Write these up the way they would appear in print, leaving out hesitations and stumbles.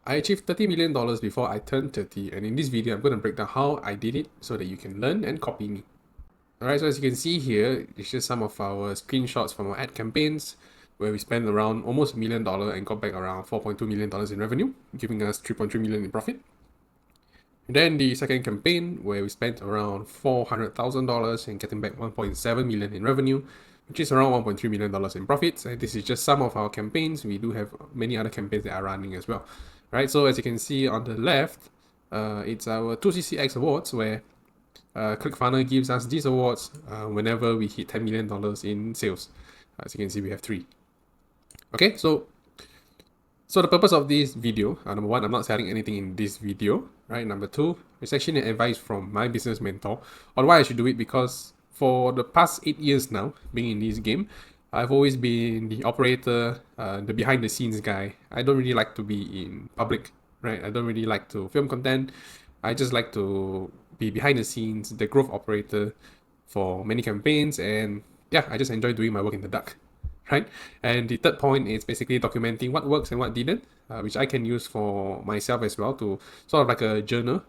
I achieved $30 million before I turned 30, and in this video I'm going to break down how I did it so that you can learn and copy me. Alright, so as you can see here, it's just some of our screenshots from our ad campaigns where we spent around almost $1 million and got back around $4.2 million in revenue, giving us $3.3 million in profit. And then the second campaign where we spent around $400,000 and getting back $1.7 million in revenue, which is around $1.3 million in profits. And this is just some of our campaigns. We do have many other campaigns that are running as well. Right, so as you can see on the left, it's our 2CCX awards where ClickFunnels gives us these awards whenever we hit $10 million in sales. As you can see, we have 3. Okay, so the purpose of this video, number 1, I'm not selling anything in this video, right? Number 2, it's actually an advice from my business mentor on why I should do it, because for the past 8 years now, being in this game, I've always been the operator, the behind the scenes guy. I don't really like to be in public, right? I don't really like to film content. I just like to be behind the scenes, the growth operator for many campaigns, and yeah, I just enjoy doing my work in the dark, right? And the third point is basically documenting what works and what didn't, which I can use for myself as well to sort of like a journal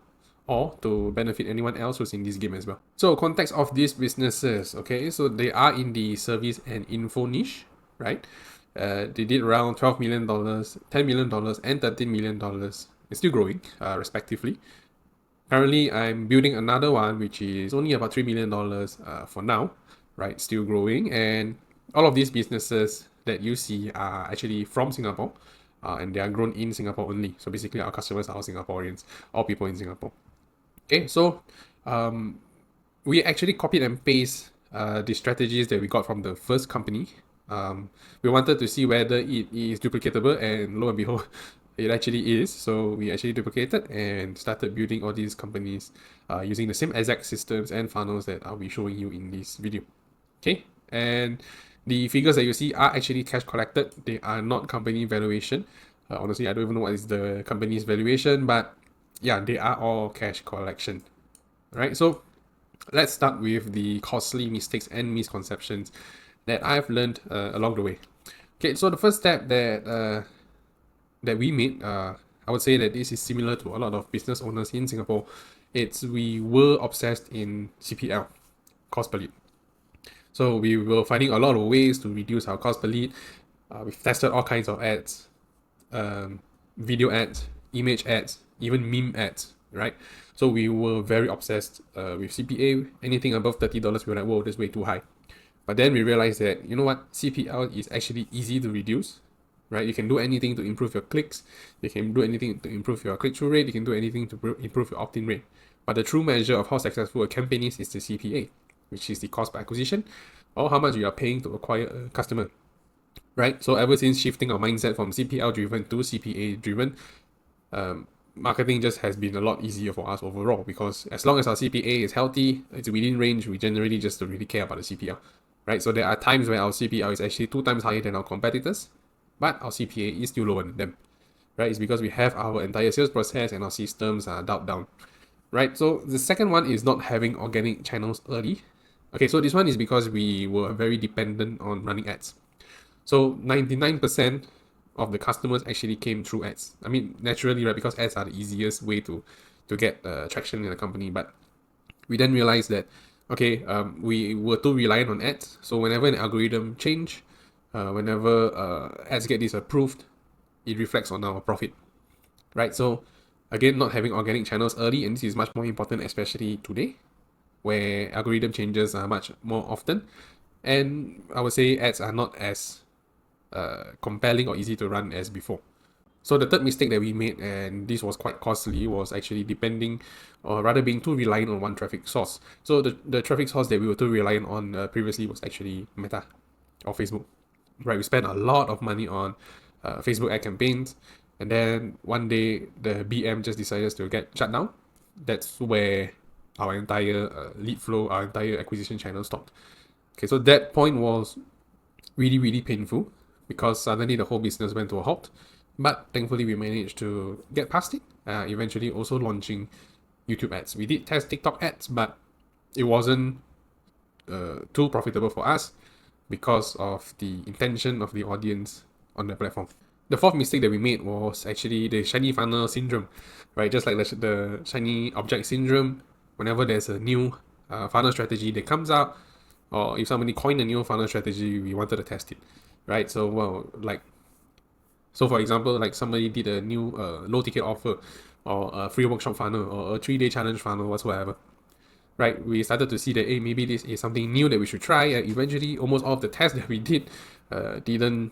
or to benefit anyone else who's in this game as well. So context of these businesses, okay, so they are in the service and info niche, right? They did around $12 million, $10 million, and $13 million. It's still growing, respectively. Currently, I'm building another one, which is only about $3 million for now, right? Still growing. And all of these businesses that you see are actually from Singapore, and they are grown in Singapore only. So basically, our customers are all Singaporeans, all people in Singapore. Okay, so we actually copied and paste the strategies that we got from the first company. We wanted to see whether it is duplicatable, and lo and behold, it actually is. So we actually duplicated and started building all these companies using the same exact systems and funnels that I'll be showing you in this video. Okay, and the figures that you see are actually cash collected. They are not company valuation. Honestly, I don't even know what is the company's valuation, but yeah, they are all cash collection. Right, so let's start with the costly mistakes and misconceptions that I've learned along the way. Okay, so the first step that we made, I would say that this is similar to a lot of business owners in Singapore. We were obsessed in CPL, cost per lead. So we were finding a lot of ways to reduce our cost per lead. We've tested all kinds of ads, video ads, image ads, even meme ads, right? So we were very obsessed with CPA. Anything above $30, we were like, whoa, that's way too high. But then we realized that, you know what, CPL is actually easy to reduce, right? You can do anything to improve your clicks. You can do anything to improve your click-through rate. You can do anything to improve your opt-in rate. But the true measure of how successful a campaign is the CPA, which is the cost per acquisition, or how much you are paying to acquire a customer, right? So ever since shifting our mindset from CPL driven to CPA driven, marketing just has been a lot easier for us overall, because as long as our CPA is healthy, it's within range, we generally just don't really care about the CPL, right? So there are times where our CPL is actually 2 times higher than our competitors, but our CPA is still lower than them, right? It's because we have our entire sales process and our systems are dialed down, right? So the second one is not having organic channels early. Okay, so this one is because we were very dependent on running ads. So 99% of the customers actually came through ads. I mean, naturally, right, because ads are the easiest way to get traction in a company. But we then realized that, okay, we were too reliant on ads. So whenever an algorithm change, whenever ads get disapproved, it reflects on our profit, right? So again, not having organic channels early, and this is much more important, especially today, where algorithm changes are much more often. And I would say ads are not as compelling or easy to run as before. So the third mistake that we made, and this was quite costly, was actually depending, or rather being too reliant on one traffic source. So the traffic source that we were too reliant on previously was actually Meta or Facebook, right? We spent a lot of money on Facebook ad campaigns, and then one day the BM just decided to get shut down. That's where our entire lead flow, our entire acquisition channel stopped. Okay, so that point was really, really painful, because suddenly the whole business went to a halt. But thankfully, we managed to get past it, eventually also launching YouTube ads. We did test TikTok ads, but it wasn't too profitable for us because of the intention of the audience on the platform. The fourth mistake that we made was actually the shiny funnel syndrome, right? Just like the shiny object syndrome, whenever there's a new funnel strategy that comes out, or if somebody coined a new funnel strategy, we wanted to test it, right? So, so for example, like somebody did a new low ticket offer, or a free workshop funnel, or a 3-day challenge funnel, whatsoever, right? We started to see that, hey, maybe this is something new that we should try, and eventually almost all of the tests that we did didn't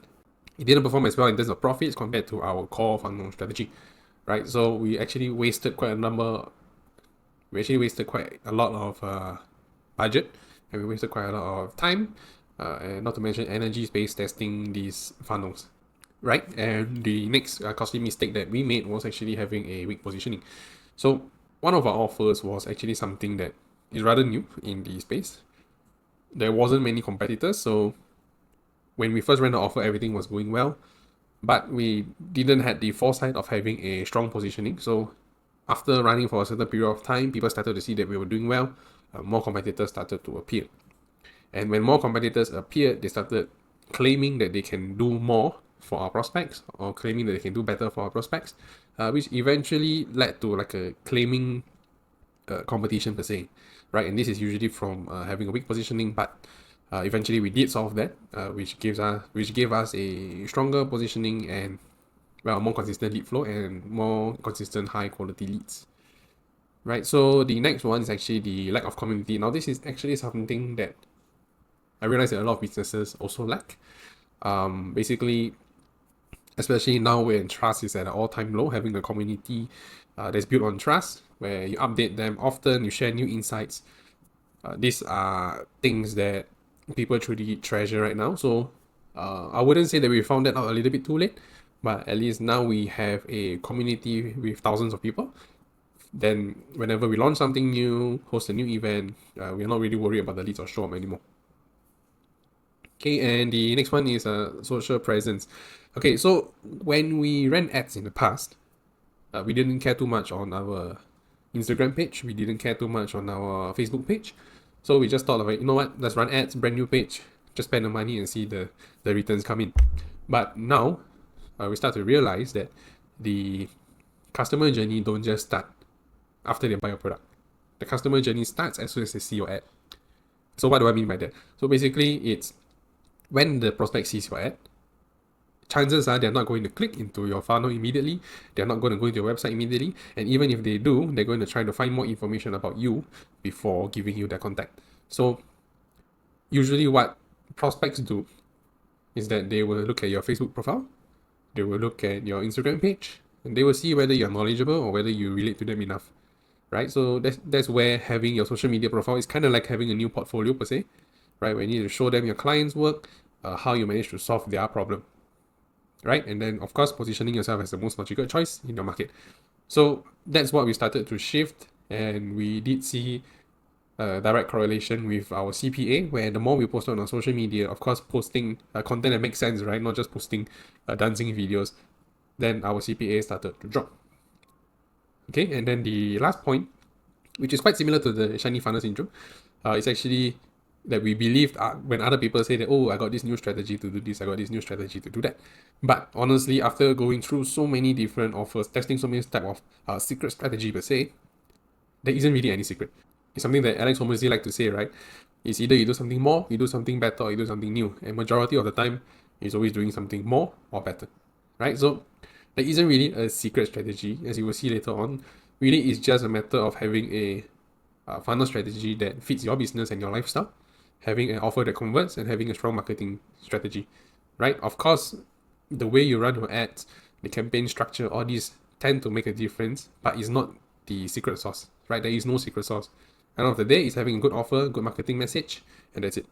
perform as well in terms of profits compared to our core funnel strategy, right? So we actually wasted quite a lot of budget, and we wasted quite a lot of time, and not to mention energy space testing these funnels, right? And the next costly mistake that we made was actually having a weak positioning. So one of our offers was actually something that is rather new in the space. There wasn't many competitors, so when we first ran the offer, everything was going well, but we didn't have the foresight of having a strong positioning. So after running for a certain period of time, people started to see that we were doing well. More competitors started to appear, and when more competitors appeared, they started claiming that they can do more for our prospects, or claiming that they can do better for our prospects, which eventually led to like a claiming competition per se, right? And this is usually from having a weak positioning, but eventually we did solve that, which gave us a stronger positioning and, well, more consistent lead flow and more consistent high quality leads, right? So the next one is actually the lack of community. Now this is actually something that I realize that a lot of businesses also lack. Basically, especially now when trust is at an all-time low, having a community that's built on trust, where you update them often, you share new insights. These are things that people truly treasure right now. So I wouldn't say that we found that out a little bit too late, but at least now we have a community with thousands of people. Then whenever we launch something new, host a new event, we're not really worried about the leads or show up anymore. Okay, and the next one is social presence. Okay, so when we ran ads in the past, we didn't care too much on our Instagram page. We didn't care too much on our Facebook page. So we just thought of it, you know what, let's run ads, brand new page, just spend the money and see the returns come in. But now, we start to realize that the customer journey don't just start after they buy your product. The customer journey starts as soon as they see your ad. So what do I mean by that? So basically, it's when the prospect sees your ad, chances are they're not going to click into your funnel immediately. They're not going to go into your website immediately. And even if they do, they're going to try to find more information about you before giving you their contact. So usually what prospects do is that they will look at your Facebook profile, they will look at your Instagram page, and they will see whether you're knowledgeable or whether you relate to them enough, right? So that's where having your social media profile is kind of like having a new portfolio per se, right? Where you need to show them your clients' work, how you manage to solve their problem, right? And then, of course, positioning yourself as the most logical choice in your market. So that's what we started to shift, and we did see a direct correlation with our CPA, where the more we posted on our social media, of course, posting content that makes sense, right? Not just posting dancing videos, then our CPA started to drop. Okay, and then the last point, which is quite similar to the shiny funnel syndrome, is actually that we believed when other people say that, oh, I got this new strategy to do this, I got this new strategy to do that. But honestly, after going through so many different offers, testing so many type of secret strategy per se, there isn't really any secret. It's something that Alex Hormozi like to say, right? It's either you do something more, you do something better, or you do something new. And majority of the time, it's always doing something more or better, right? So there isn't really a secret strategy, as you will see later on. Really, it's just a matter of having a funnel strategy that fits your business and your lifestyle, having an offer that converts, and having a strong marketing strategy, right? Of course, the way you run your ads, the campaign structure, all these tend to make a difference, but it's not the secret sauce, right? There is no secret sauce. At the end of the day, it's having a good offer, good marketing message, and that's it,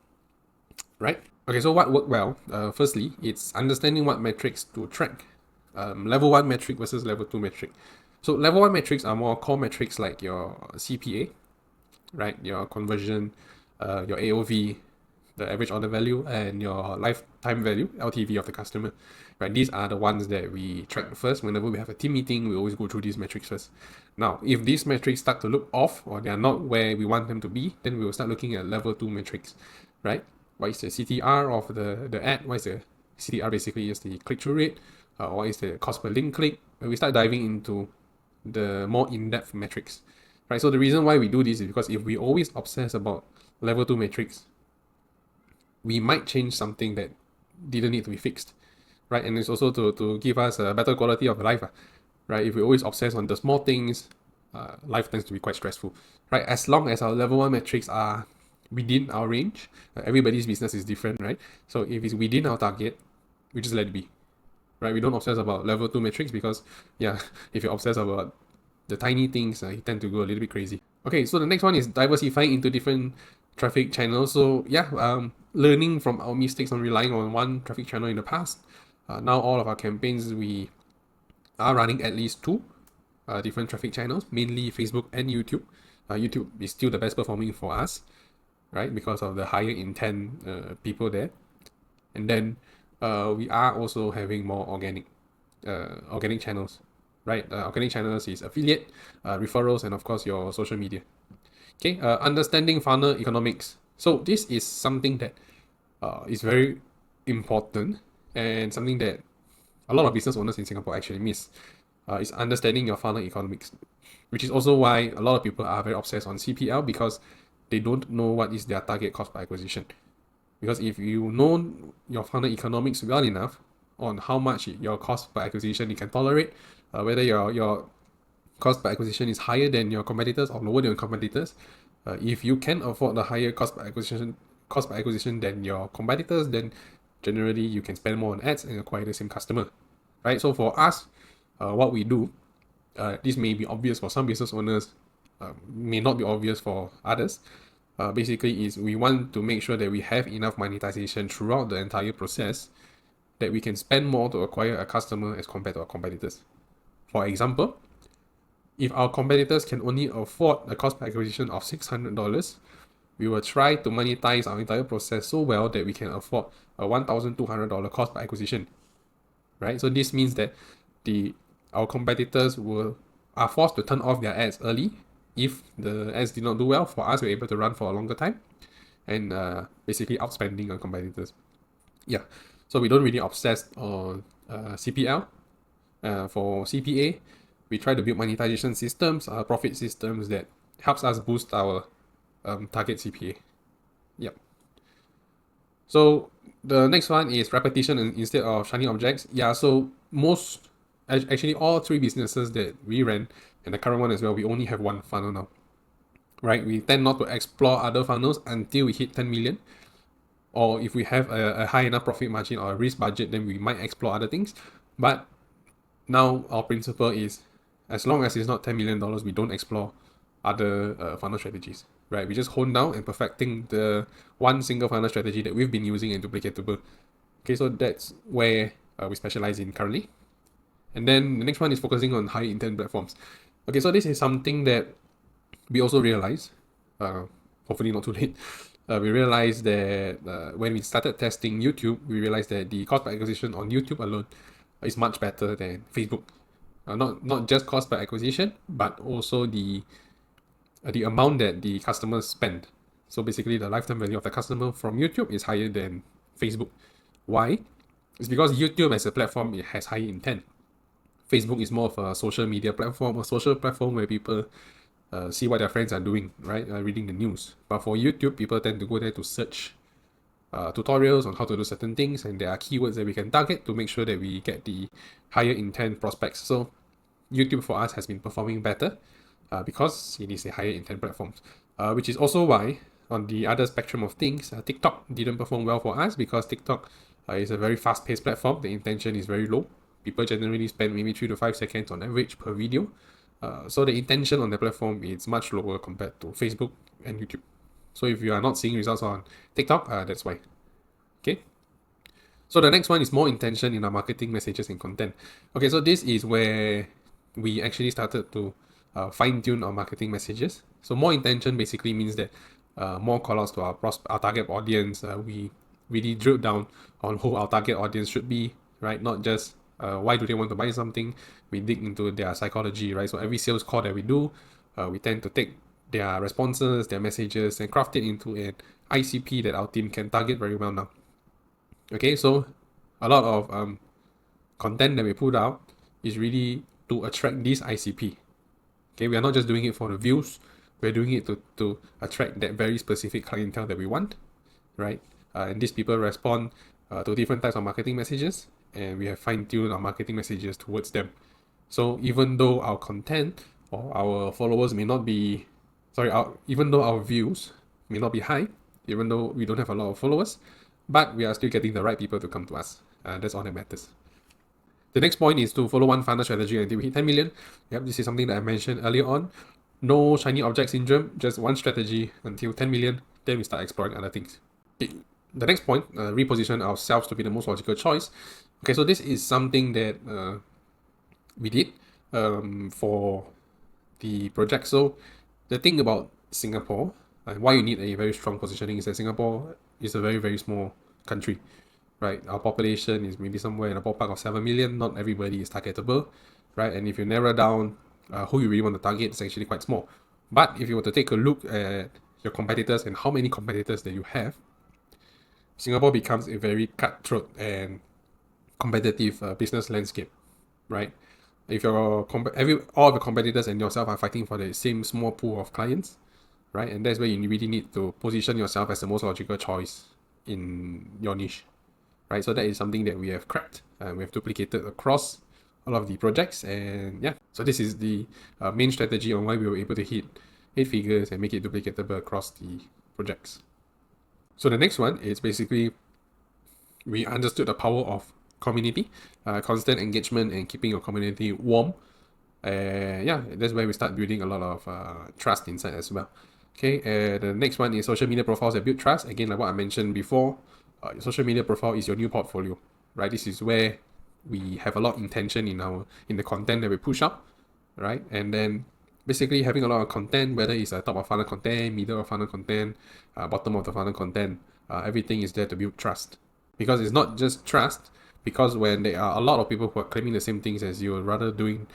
right? Okay, so what worked well? Firstly, it's understanding what metrics to track. Level 1 metric versus level 2 metric. So level 1 metrics are more core metrics like your CPA, right? Your conversion, your AOV, the average order value, and your lifetime value, LTV of the customer, right? These are the ones that we track first. Whenever we have a team meeting, we always go through these metrics first. Now, if these metrics start to look off or they are not where we want them to be, then we will start looking at level 2 metrics, right? What is the CTR of the ad? What is the CTR? Basically is the click-through rate. what is the cost per link click, we start diving into the more in-depth metrics, right? So the reason why we do this is because if we always obsess about level 2 metrics, we might change something that didn't need to be fixed, right? And it's also to give us a better quality of life, right? If we always obsess on the small things, life tends to be quite stressful, right? As long as our level 1 metrics are within our range, everybody's business is different, right? So if it's within our target, we just let it be, right? We don't obsess about level 2 metrics because, yeah, if you're obsessed about the tiny things, you tend to go a little bit crazy. Okay, so the next one is diversifying into different traffic channels. So yeah, learning from our mistakes on relying on one traffic channel in the past. Now all of our campaigns, we are running at least two different traffic channels, mainly Facebook and YouTube. YouTube is still the best performing for us, right? Because of the higher intent people there. And then we are also having more organic channels, right? Organic channels is affiliate, referrals, and of course your social media. Okay, understanding funnel economics. So this is something that is very important and something that a lot of business owners in Singapore actually miss. Is understanding your funnel economics, which is also why a lot of people are very obsessed on CPL because they don't know what is their target cost per acquisition. Because if you know your funnel economics well enough on how much your cost per acquisition you can tolerate, whether your cost per acquisition is higher than your competitors or lower than your competitors, if you can afford the higher cost per acquisition than your competitors, then generally you can spend more on ads and acquire the same customer, right? So for us, what we do, this may be obvious for some business owners, may not be obvious for others. Basically is we want to make sure that we have enough monetization throughout the entire process that we can spend more to acquire a customer as compared to our competitors. For example, if our competitors can only afford a cost per acquisition of $600, we will try to monetize our entire process so well that we can afford a $1,200 cost per acquisition, right? So this means that our competitors are forced to turn off their ads early if the ads did not do well. For us, we're able to run for a longer time and basically outspending our competitors. Yeah, so we don't really obsess on CPL. For CPA, we try to build monetization systems, profit systems that helps us boost our target CPA. Yep. So the next one is repetition instead of shiny objects. Yeah, so actually all three businesses that we ran and the current one as well, we only have one funnel now, right? We tend not to explore other funnels until we hit 10 million, or if we have a high enough profit margin or a risk budget, then we might explore other things. But now our principle is, as long as it's not $10 million, we don't explore other funnel strategies, right? We just hone down and perfecting the one single funnel strategy that we've been using and duplicatable. Okay, so that's where we specialize in currently. And then the next one is focusing on high intent platforms. Okay, so this is something that we also realize, hopefully not too late. We realized that when we started testing YouTube, we realized that the cost per acquisition on YouTube alone is much better than Facebook. Not just cost per acquisition, but also the amount that the customers spend. So basically, the lifetime value of the customer from YouTube is higher than Facebook. Why? It's because YouTube as a platform, it has high intent. Facebook is more of a social media platform, a social platform where people see what their friends are doing, right? Reading the news. But for YouTube, people tend to go there to search tutorials on how to do certain things, and there are keywords that we can target to make sure that we get the higher intent prospects. So YouTube for us has been performing better because it is a higher intent platform, which is also why on the other spectrum of things, TikTok didn't perform well for us because TikTok is a very fast-paced platform. The intention is very low. People generally spend maybe 3 to 5 seconds on average per video. So the intention on the platform is much lower compared to Facebook and YouTube. So if you are not seeing results on TikTok, that's why. Okay. So the next one is more intention in our marketing messages and content. Okay, so this is where we actually started to fine-tune our marketing messages. So more intention basically means that more callouts to our target audience. We really drilled down on who our target audience should be, right? Not just why do they want to buy something. We dig into their psychology, right? So every sales call that we do, we tend to take their responses, their messages, and craft it into an ICP that our team can target very well now. Okay, so a lot of content that we put out is really to attract this ICP. Okay, we are not just doing it for the views, we're doing it to attract that very specific clientele that we want, right? And these people respond to different types of marketing messages, and we have fine-tuned our marketing messages towards them. So even though our content or our followers may not be, even though our views may not be high, even though we don't have a lot of followers, but we are still getting the right people to come to us. That's all that matters. The next point is to follow one funnel strategy until we hit 10 million. Yep, this is something that I mentioned earlier on. No shiny object syndrome, just one strategy until 10 million, then we start exploring other things. Okay. The next point, reposition ourselves to be the most logical choice. Okay, so this is something that we did for the project. So the thing about Singapore and why you need a very strong positioning is that Singapore is a very, very small country, right? Our population is maybe somewhere in a ballpark of 7 million. Not everybody is targetable, right? And if you narrow down who you really want to target, it's actually quite small. But if you were to take a look at your competitors and how many competitors that you have, Singapore becomes a very cutthroat and competitive business landscape, right? If you're all of the competitors and yourself are fighting for the same small pool of clients, right? And that's where you really need to position yourself as the most logical choice in your niche, right? So that is something that we have cracked and we have duplicated across all of the projects. And yeah, so this is the main strategy on why we were able to hit 8 figures and make it duplicatable across the projects. So the next one is basically we understood the power of community, constant engagement, and keeping your community warm. Yeah, that's where we start building a lot of trust inside as well. Okay, the next one is social media profiles that build trust. Again, like what I mentioned before, your social media profile is your new portfolio, right? This is where we have a lot of intention in the content that we push up, right? And then basically having a lot of content, whether it's a top of funnel content, middle of funnel content, bottom of the funnel content, everything is there to build trust. Because it's not just trust, because when there are a lot of people who are claiming the same things as you, or rather doing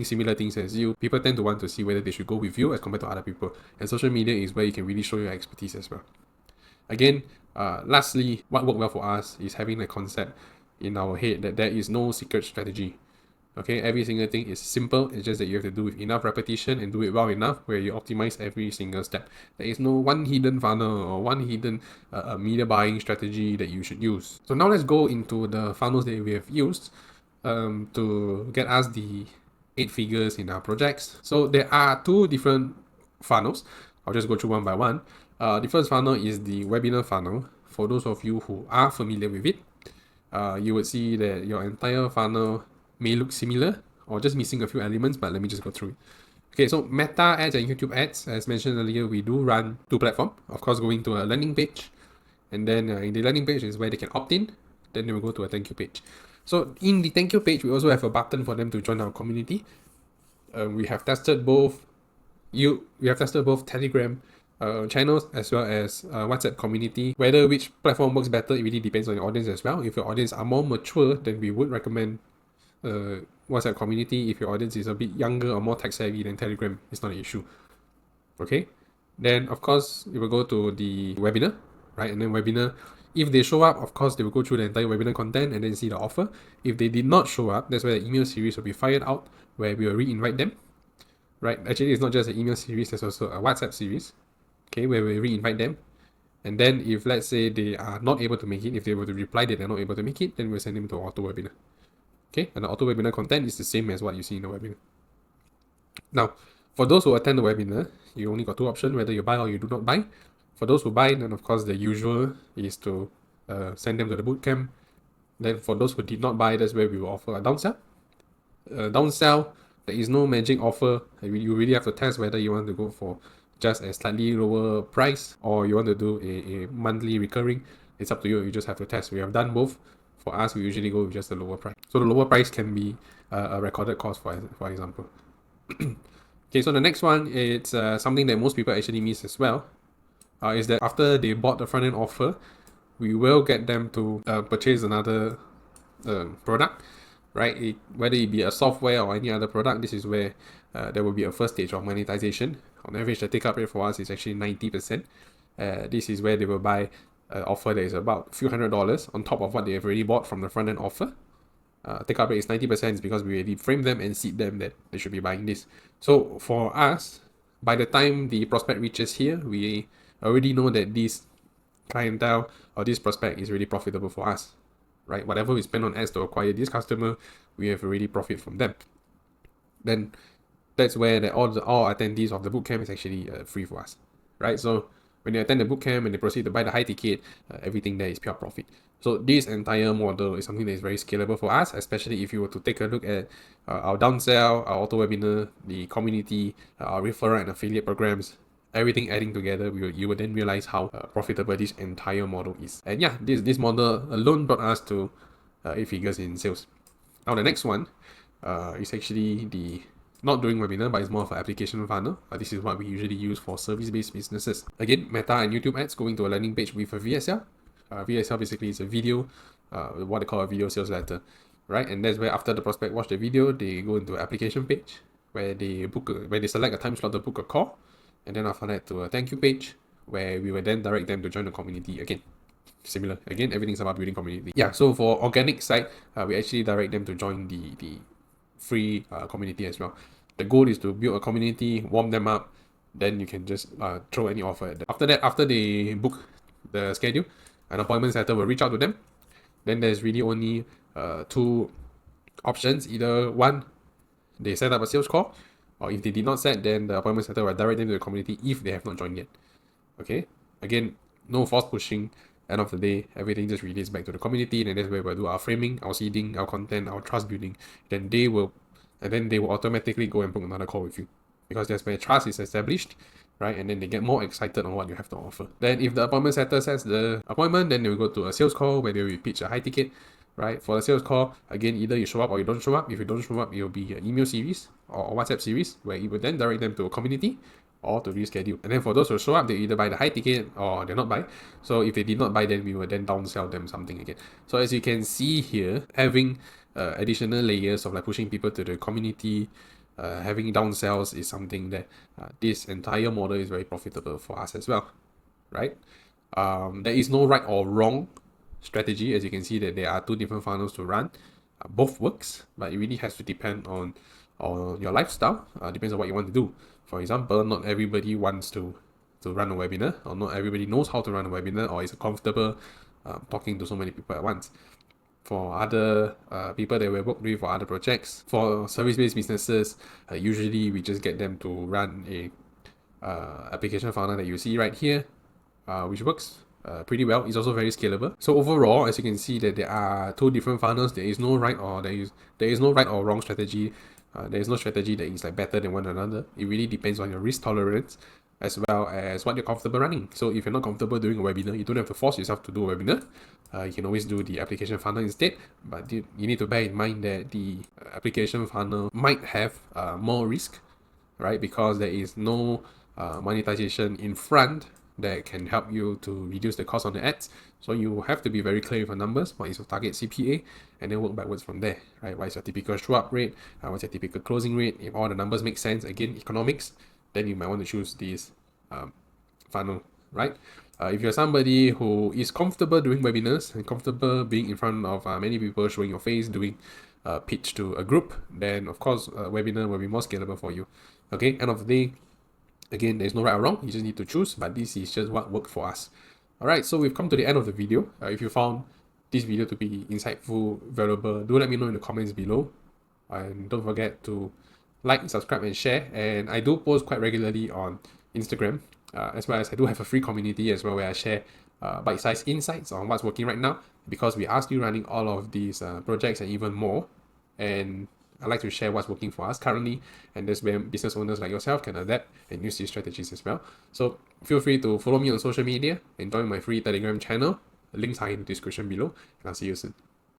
similar things as you, people tend to want to see whether they should go with you as compared to other people. And social media is where you can really show your expertise as well. Again, lastly, what worked well for us is having a concept in our head that there is no secret strategy. Okay, every single thing is simple. It's just that you have to do with enough repetition and do it well enough where you optimize every single step. There is no one hidden funnel or one hidden media buying strategy that you should use. So now let's go into the funnels that we have used to get us the 8 figures in our projects. So there are 2 different funnels. I'll just go through one by one. The first funnel is the webinar funnel. For those of you who are familiar with it, you would see that your entire funnel may look similar or just missing a few elements, but let me just go through it. Okay, so Meta ads and YouTube ads, as mentioned earlier, we do run 2 platforms. Of course, going to a landing page, and then in the landing page is where they can opt in. Then they will go to a thank you page. So in the thank you page, we also have a button for them to join our community. We have tested both Telegram channels as well as WhatsApp community. Whether which platform works better, it really depends on your audience as well. If your audience are more mature, then we would recommend WhatsApp community. If your audience is a bit younger or more tech savvy, then Telegram is not an issue. Okay, then of course we will go to the webinar, right? And then webinar, if they show up, of course they will go through the entire webinar content and then see the offer. If they did not show up, that's where the email series will be fired out, where we will re-invite them, right? Actually, it's not just an email series, there's also a WhatsApp series, okay, where we re-invite them. And then if let's say they are not able to make it, if they were to reply that they're not able to make it, then we'll send them to auto webinar. Okay, and the auto webinar content is the same as what you see in the webinar. Now, for those who attend the webinar, you only got 2 options, whether you buy or you do not buy. For those who buy, then of course the usual is to send them to the bootcamp. Then for those who did not buy, that's where we will offer a downsell. Downsell, there is no magic offer. You really have to test whether you want to go for just a slightly lower price or you want to do a monthly recurring. It's up to you. You just have to test. We have done both. For us, we usually go with just the lower price. So the lower price can be a recorded cost, for example. Okay, so the next one, it's something that most people actually miss as well, is that after they bought the front-end offer, we will get them to purchase another product, right? Whether it be a software or any other product, this is where there will be a first stage of monetization. On average, the take-up rate for us is actually 90%. This is where they will buy offer that is about a few $100s on top of what they have already bought from the front-end offer. take-up rate is 90% is because we already frame them and seed them that they should be buying this. So for us, by the time the prospect reaches here, we already know that this clientele or this prospect is really profitable for us, right? Whatever we spend on ads to acquire this customer, we have already profit from them. Then that's where all attendees of the bootcamp is actually free for us, right? So when they attend the bootcamp and they proceed to buy the high ticket, everything there is pure profit. So this entire model is something that is very scalable for us, especially if you were to take a look at our downsell, our auto webinar, the community, our referral and affiliate programs, everything adding together, you will then realize how profitable this entire model is. And yeah, this model alone brought us to 8 figures in sales. Now the next one is actually the not doing webinar, but it's more of an application funnel. This is what we usually use for service-based businesses. Again, Meta and YouTube ads going to a landing page with a VSL. VSL basically is a video, what they call a video sales letter, right? And that's where after the prospect watch the video, they go into an application page where they select a time slot to book a call, and then after that to a thank you page where we will then direct them to join the community again. Similar. Again, everything's about building community. Yeah, so for organic side, we actually direct them to join the free community as well. The goal is to build a community, warm them up, then you can just throw any offer at them. After that, after they book the schedule, an appointment setter will reach out to them. Then there's really only two options. Either one, they set up a sales call, or if they did not set, then the appointment setter will direct them to the community if they have not joined yet. Okay, again, no force pushing. End of the day, everything just relates back to the community, and that's where we'll do our framing, our seeding, our content, our trust building. Then they will automatically go and book another call with you, because that's where trust is established, right? And then they get more excited on what you have to offer. Then if the appointment setter sets the appointment, then they will go to a sales call where they will pitch a high ticket, right? For the sales call, again, either you show up or you don't show up. If you don't show up, it will be an email series or a WhatsApp series where it will then direct them to a community or to reschedule. And then for those who show up, they either buy the high ticket or they're not buy. So if they did not buy, then we will then downsell them something again. So as you can see here, having additional layers of like pushing people to the community, having downsells is something that this entire model is very profitable for us as well, right? There is no right or wrong strategy. As you can see that there are two different funnels to run. Both works, but it really has to depend on your lifestyle. Depends on what you want to do. For example, not everybody wants to run a webinar, or not everybody knows how to run a webinar, or is comfortable talking to so many people at once. For other people that we work with for other projects, for service-based businesses, usually we just get them to run a application funnel that you see right here, which works pretty well. It's also very scalable. So overall, as you can see that there are two different funnels. There is no right or wrong strategy. There is no strategy that is like better than one another. It really depends on your risk tolerance as well as what you're comfortable running. So if you're not comfortable doing a webinar, you don't have to force yourself to do a webinar. You can always do the application funnel instead, but you need to bear in mind that the application funnel might have more risk, right? Because there is no monetization in front that can help you to reduce the cost on the ads. So you have to be very clear with your numbers. What is your target CPA? And then work backwards from there, right? What is your typical show-up rate? What's your typical closing rate? If all the numbers make sense, again, economics, then you might want to choose this funnel, right? If you're somebody who is comfortable doing webinars and comfortable being in front of many people, showing your face, doing pitch to a group, then of course a webinar will be more scalable for you. Okay, end of the day, again, there's no right or wrong. You just need to choose, but this is just what worked for us. All right, so we've come to the end of the video. If you found this video to be insightful, valuable, do let me know in the comments below. And don't forget to like, subscribe, and share. And I do post quite regularly on Instagram, as well as I do have a free community as well where I share bite-sized insights on what's working right now, because we are still running all of these projects and even more. And I like to share what's working for us currently, and that's where business owners like yourself can adapt and use these strategies as well. So feel free to follow me on social media and join my free Telegram channel. The links are in the description below, and I'll see you soon.